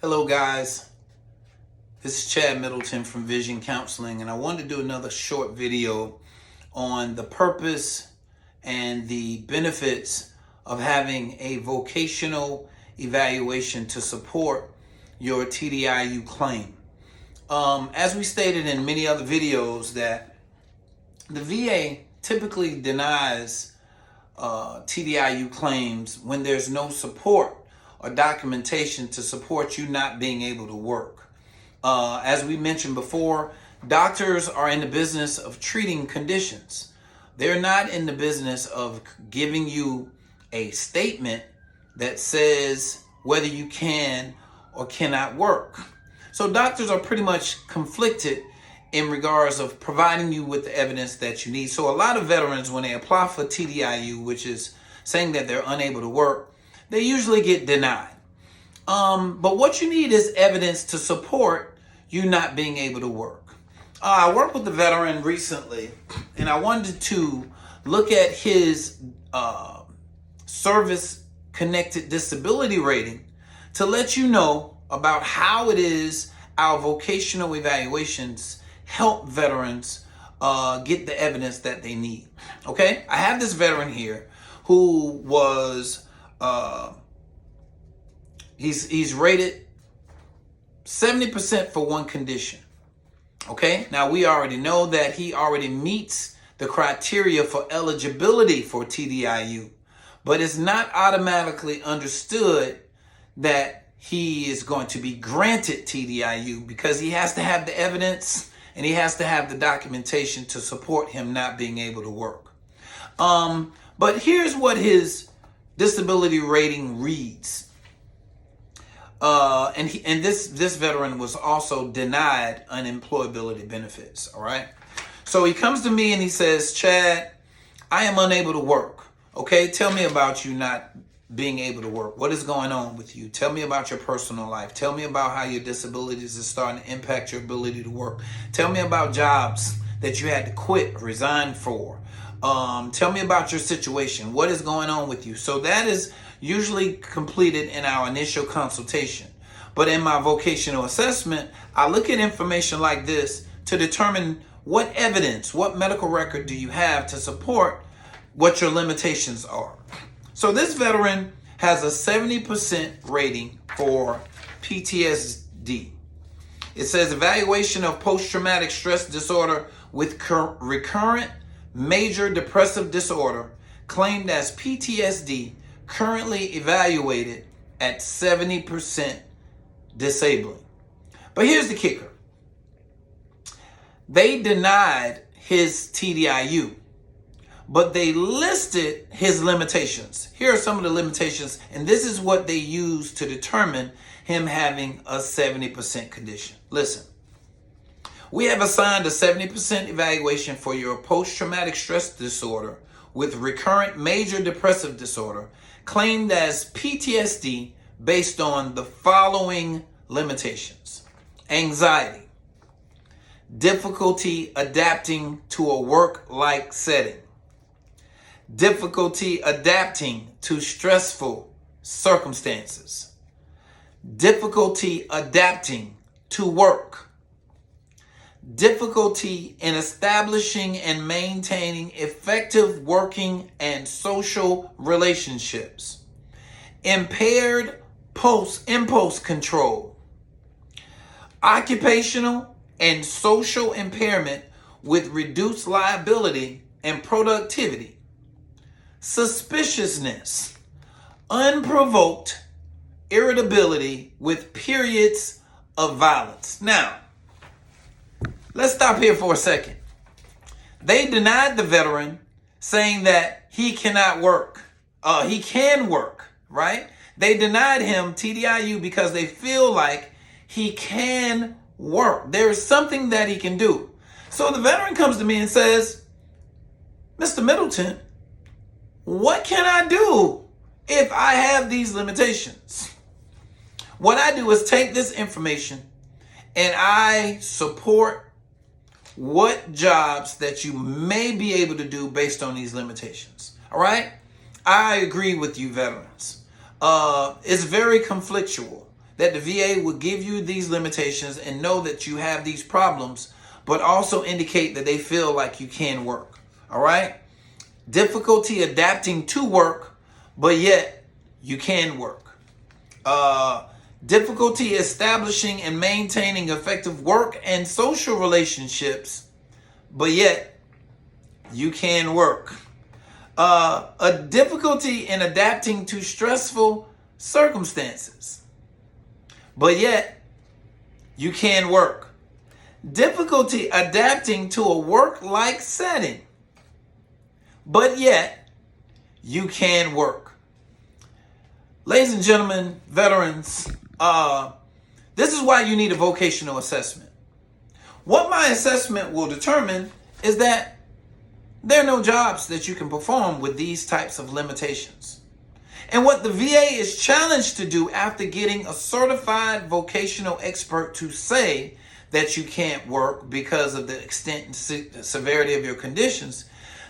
Hello guys, this is Chad Middleton from Vision Counseling, and I wanted to do another short video on the purpose and the benefits of having a vocational evaluation to support your TDIU claim. As we stated in many other videos, that the VA typically denies TDIU claims when there's no support or documentation to support you not being able to work. As we mentioned before, doctors are in the business of treating conditions. They're not in the business of giving you a statement that says whether you can or cannot work. So doctors are pretty much conflicted in regards of providing you with the evidence that you need. So a lot of veterans, when they apply for TDIU, which is saying that they're unable to work, they usually get denied. But what you need is evidence to support you not being able to work. I worked with a veteran recently, and I wanted to look at his service-connected disability rating to let you know about how it is our vocational evaluations help veterans get the evidence that they need. Okay, I have this veteran here who was he's rated 70% for one condition. Okay, now we already know that he already meets the criteria for eligibility for TDIU, but it's not automatically understood that he is going to be granted TDIU because he has to have the evidence and he has to have the documentation to support him not being able to work. But here's what his disability rating reads. And this veteran was also denied unemployability benefits. All right. So he comes to me and he says, Chad, I am unable to work. Okay. Tell me about you not being able to work. What is going on with you? Tell me about your personal life. Tell me about how your disabilities are starting to impact your ability to work. Tell me about jobs that you had to quit, resign for. Tell me about your situation. What is going on with you? So that is usually completed in our initial consultation. But in my vocational assessment, I look at information like this to determine what evidence, what medical record do you have to support what your limitations are. So this veteran has a 70% rating for PTSD. It says evaluation of post-traumatic stress disorder with recurrent major depressive disorder claimed as PTSD, currently evaluated at 70% disabling. But here's the kicker. They denied his TDIU, but they listed his limitations. Here are some of the limitations, and this is what they use to determine him having a 70% condition. Listen. We have assigned a 70% evaluation for your post-traumatic stress disorder with recurrent major depressive disorder claimed as PTSD based on the following limitations: anxiety, difficulty adapting to a work-like setting, difficulty adapting to stressful circumstances, difficulty adapting to work, difficulty in establishing and maintaining effective working and social relationships, impaired impulse control, occupational and social impairment with reduced liability and productivity, suspiciousness, unprovoked irritability with periods of violence. Now, let's stop here for a second. They denied the veteran, saying that he cannot work. He can work, right? They denied him TDIU because they feel like he can work. There is something that he can do. So the veteran comes to me and says, Mr. Middleton, what can I do if I have these limitations? What I do is take this information and I support what jobs that you may be able to do based on these limitations. All right? I agree with you, veterans. It's very conflictual that the VA will give you these limitations and know that you have these problems, but also indicate that they feel like you can work. All right? Difficulty adapting to work, but yet you can work. Difficulty establishing and maintaining effective work and social relationships, but yet you can work. A difficulty in adapting to stressful circumstances, but yet you can work. Difficulty adapting to a work-like setting, but yet you can work. Ladies and gentlemen, veterans, this is why you need a vocational assessment. What my assessment will determine is that there are no jobs that you can perform with these types of limitations. And what the VA is challenged to do after getting a certified vocational expert to say that you can't work because of the extent and severity of your conditions,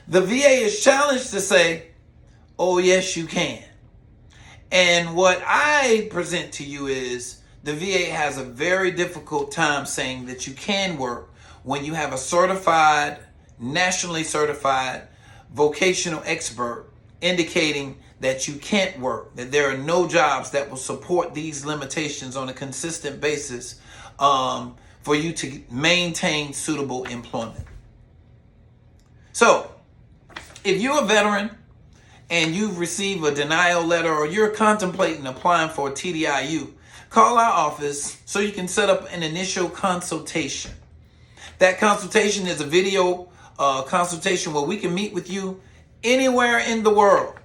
the VA is challenged to say, oh, yes, you can. And what I present to you is the VA has a very difficult time saying that you can work when you have a certified, nationally certified vocational expert indicating that you can't work, that there are no jobs that will support these limitations on a consistent basis for you to maintain suitable employment. So, if you're a veteran and you've received a denial letter or you're contemplating applying for a TDIU, call our office so you can set up an initial consultation. That consultation is a video consultation where we can meet with you anywhere in the world,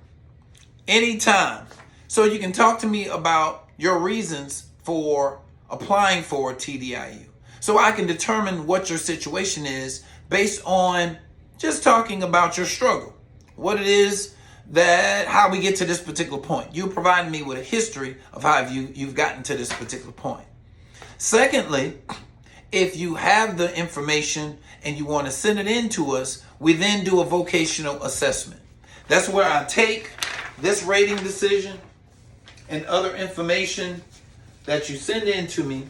anytime. So you can talk to me about your reasons for applying for a TDIU. So I can determine what your situation is based on just talking about your struggle, what it is how we get to this particular point. You provide me with a history of how you've gotten to this particular point. Secondly, if you have the information and you want to send it in to us, we then do a vocational assessment. That's where I take this rating decision and other information that you send in to me.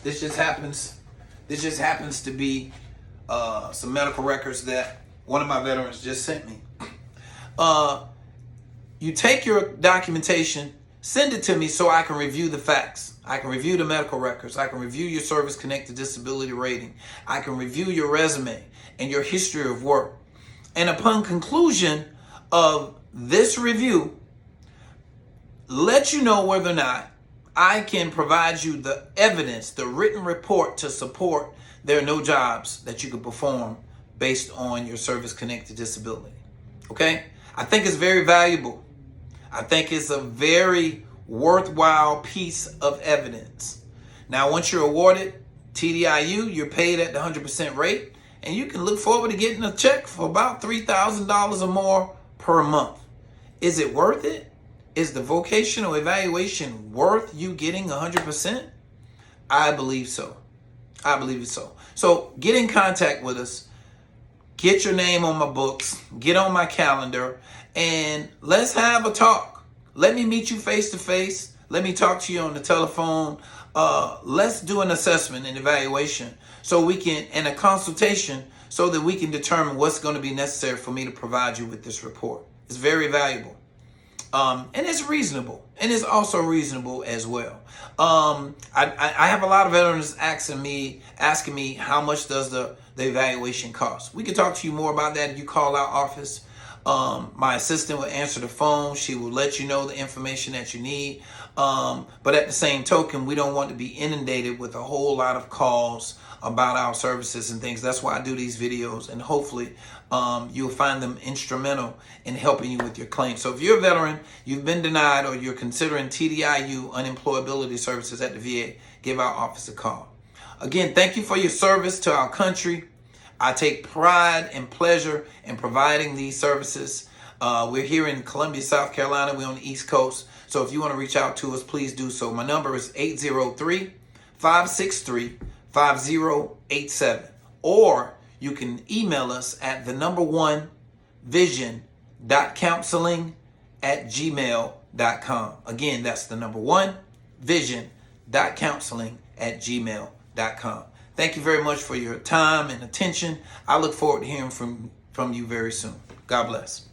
This just happens to be some medical records that one of my veterans just sent me. You take your documentation, send it to me so I can review the facts. I can review the medical records. I can review your service-connected disability rating. I can review your resume and your history of work. And upon conclusion of this review, let you know whether or not I can provide you the evidence, the written report to support there are no jobs that you can perform based on your service-connected disability. Okay? I think it's very valuable. I think it's a very worthwhile piece of evidence. Now, once you're awarded TDIU, you're paid at the 100% rate, and you can look forward to getting a check for about $3,000 or more per month. Is it worth it? Is the vocational evaluation worth you getting 100%? I believe so. I believe it so. So get in contact with us. Get your name on my books. Get on my calendar. And let's have a talk. Let me meet you face to face. Let me talk to you on the telephone. Let's do an assessment and evaluation and a consultation so that we can determine what's going to be necessary for me to provide you with this report. It's very valuable. And it's reasonable. And it's also reasonable as well. I have a lot of veterans asking me how much does the evaluation cost. We can talk to you more about that if you call our office. My assistant will answer the phone. She will let you know the information that you need. But at the same token, we don't want to be inundated with a whole lot of calls about our services and things. That's why I do these videos, and hopefully you'll find them instrumental in helping you with your claim. So if you're a veteran, you've been denied, or you're considering TDIU, unemployability services at the VA, give our office a call. Again, thank you for your service to our country. I take pride and pleasure in providing these services. We're here in Columbia, South Carolina. We're on the East Coast. So if you want to reach out to us, please do so. My number is 803-563-5087. Or you can email us at vision.counseling@gmail.com. vision.counseling@gmail.com. Again, that's the number 1, vision.counseling@gmail.com. Thank you very much for your time and attention. I look forward to hearing from you very soon. God bless.